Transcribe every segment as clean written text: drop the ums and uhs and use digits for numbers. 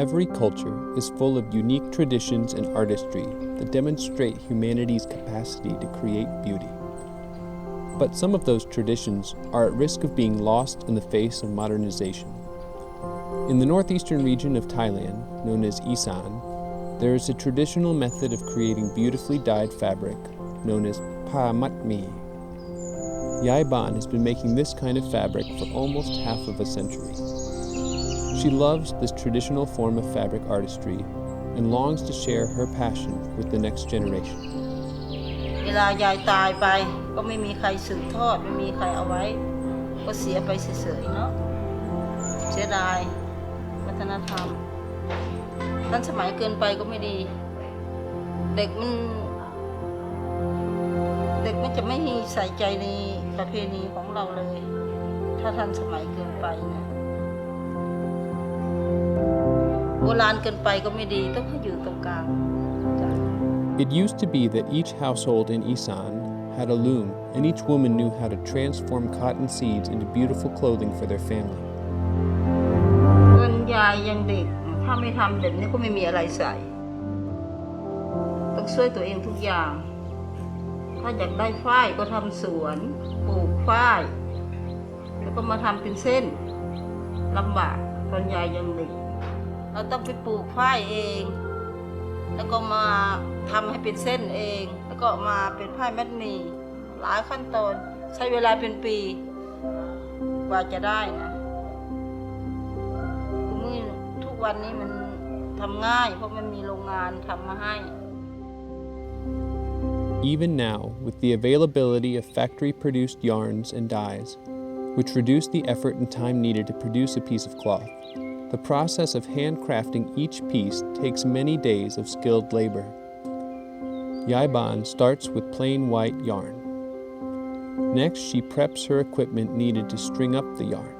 Every culture is full of unique traditions and artistry that demonstrate humanity's capacity to create beauty. But some of those traditions are at risk of being lost in the face of modernization. In the northeastern region of Thailand, known as Isaan, there is a traditional method of creating beautifully dyed fabric known as pa mat mi. Yai Ban has been making this kind of fabric for almost half of a century. She loves this traditional form of fabric artistry and longs to share her passion with the next generation. เวลายายตายไปก็ไม่มีใครสืบทอดไม่มีใครเอาไว้ก็เสียไปเฉยๆเนาะเสียดายวัฒนธรรมทันสมัยเกินไปก็ไม่ดีเด็กมันจะไม่ใส่ใจในประเพณีของเราเลยถ้าทันสมัยเกินไปนะโบราณเกินไปก็ไม่ดีต้องอยู่ตรงกลาง It used to be that each household in Isaan had a loom, and each woman knew how to transform cotton seeds into beautiful clothing for their family. ตอนยายยังเด็กถ้าไม่ทำแบบนี้ก็ไม่มีอะไรใส่ต้องช่วยตัวเองทุกอย่างถ้าอยากได้ฝ้ายก็ทำสวนปลูกฝ้ายแล้วก็มาทำเป็นเส้นลำบากตอนยายยังเด็กเราต้องไปปลูกฝ้ายเองแล้วก็มาทำให้เป็นเส้นเองแล้วก็มาเป็นผ้ามัดหมี่หลายขั้นตอนใช้เวลาเป็นปีกว่าจะได้นะทุกวันนี้มันทำง่ายเพราะมันมีโรงงานทำมาให้ Even now, with the availability of factory-produced yarns and dyes, which reduce the effort and time needed to produce a piece of cloth, the process of handcrafting each piece takes many days of skilled labor. Yai Ban starts with plain white yarn. Next, she preps her equipment needed to string up the yarn.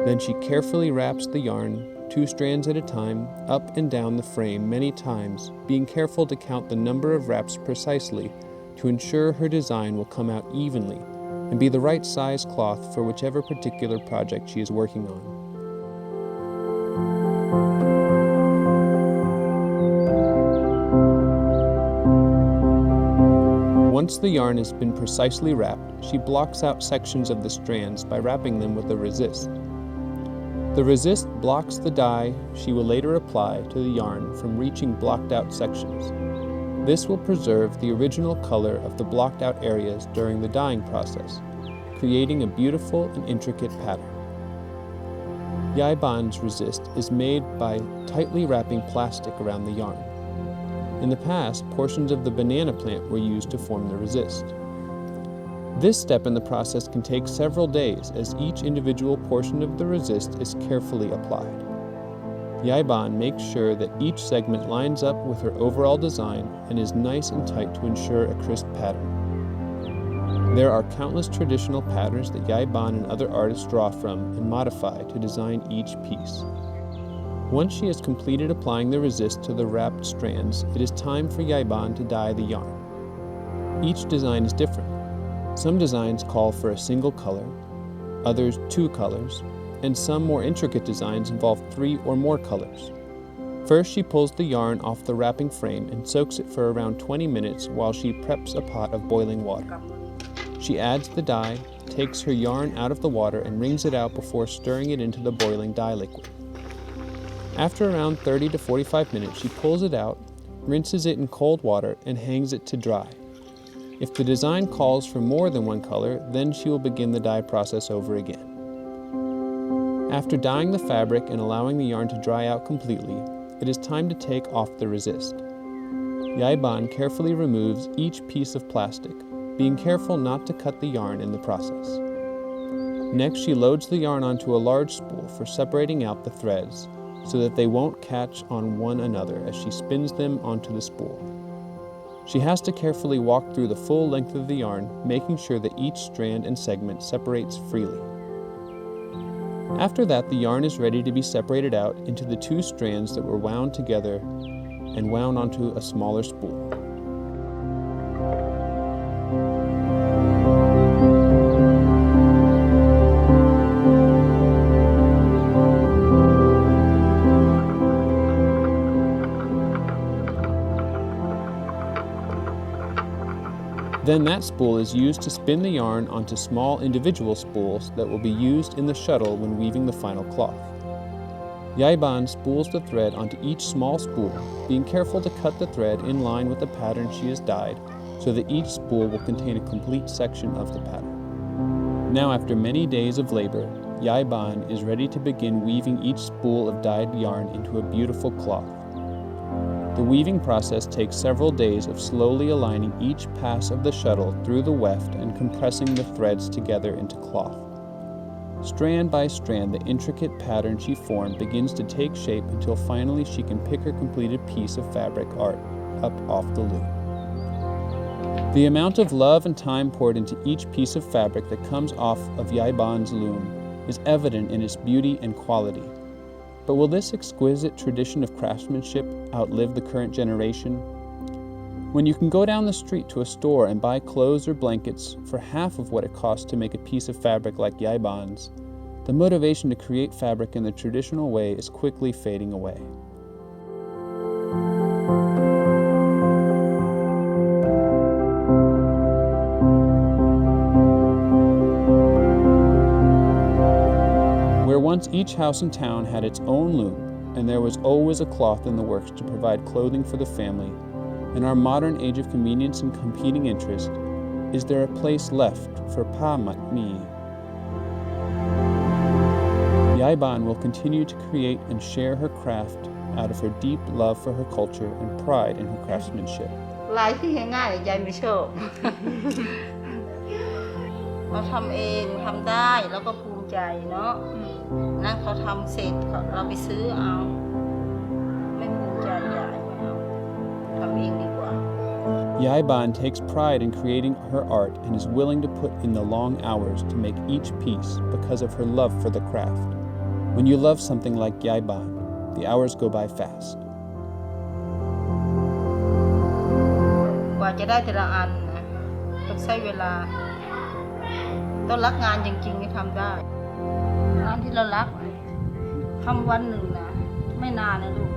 Then she carefully wraps the yarn, 2 strands at a time, up and down the frame many times, being careful to count the number of wraps precisely to ensure her design will come out evenly and be the right size cloth for whichever particular project she is working on. Once the yarn has been precisely wrapped, she blocks out sections of the strands by wrapping them with a resist. The resist blocks the dye she will later apply to the yarn from reaching blocked out sections. This will preserve the original color of the blocked out areas during the dyeing process, creating a beautiful and intricate pattern. Yai Ban's resist is made by tightly wrapping plastic around the yarn. In the past, portions of the banana plant were used to form the resist. This step in the process can take several days as each individual portion of the resist is carefully applied. Yai Ban makes sure that each segment lines up with her overall design and is nice and tight to ensure a crisp pattern. There are countless traditional patterns that Yai Ban and other artists draw from and modify to design each piece. Once she has completed applying the resist to the wrapped strands, it is time for Yai Ban to dye the yarn. Each design is different. Some designs call for a single color, others 2 colors, and some more intricate designs involve 3 or more colors. First, she pulls the yarn off the wrapping frame and soaks it for around 20 minutes while she preps a pot of boiling water. She adds the dye, takes her yarn out of the water, and wrings it out before stirring it into the boiling dye liquid. After around 30 to 45 minutes, she pulls it out, rinses it in cold water, and hangs it to dry. If the design calls for more than one color, then she will begin the dye process over again. After dyeing the fabric and allowing the yarn to dry out completely, it is time to take off the resist. Yai Ban carefully removes each piece of plastic, being careful not to cut the yarn in the process. Next, she loads the yarn onto a large spool for separating out the threads so that they won't catch on one another as she spins them onto the spool. She has to carefully walk through the full length of the yarn, making sure that each strand and segment separates freely. After that, the yarn is ready to be separated out into the 2 strands that were wound together and wound onto a smaller spool. Then that spool is used to spin the yarn onto small individual spools that will be used in the shuttle when weaving the final cloth. Yai Ban spools the thread onto each small spool, being careful to cut the thread in line with the pattern she has dyed, so that each spool will contain a complete section of the pattern. Now, after many days of labor, Yai Ban is ready to begin weaving each spool of dyed yarn into a beautiful cloth. The weaving process takes several days of slowly aligning each pass of the shuttle through the weft and compressing the threads together into cloth. Strand by strand, the intricate pattern she formed begins to take shape until finally she can pick her completed piece of fabric art up off the loom. The amount of love and time poured into each piece of fabric that comes off of Yai Ban's loom is evident in its beauty and quality. But will this exquisite tradition of craftsmanship outlive the current generation? When you can go down the street to a store and buy clothes or blankets for half of what it costs to make a piece of fabric like Yai Ban's, the motivation to create fabric in the traditional way is quickly fading away. Where once each house in town had its own loom, and there was always a cloth in the works to provide clothing for the family, in our modern age of convenience and competing interest, is there a place left for Pa Mat Mi? Yai Ban will continue to create and share her craft out of her deep love for her culture and pride in her craftsmanship. ลายที่ง่ายๆยายไม่ชอบ เราทำเองทำได้แล้วก็ภูมิใจเนาะนั่นเขาทำเสร็จเราไปซื้อเอาไม่ภูมิใจยายไม่เอาทำเองดีกว่า Yai Ban takes pride in creating her art and is willing to put in the long hours to make each piece because of her love for the craft. When you love something like Yai Ban, the hours go by fast. กว่าจะได้แต่ละอันนะต้องใช้เวลาต้องรักงานจริงๆให้ทำได้งานที่เรารักทำวันหนึ่งนะไม่นานนะลูก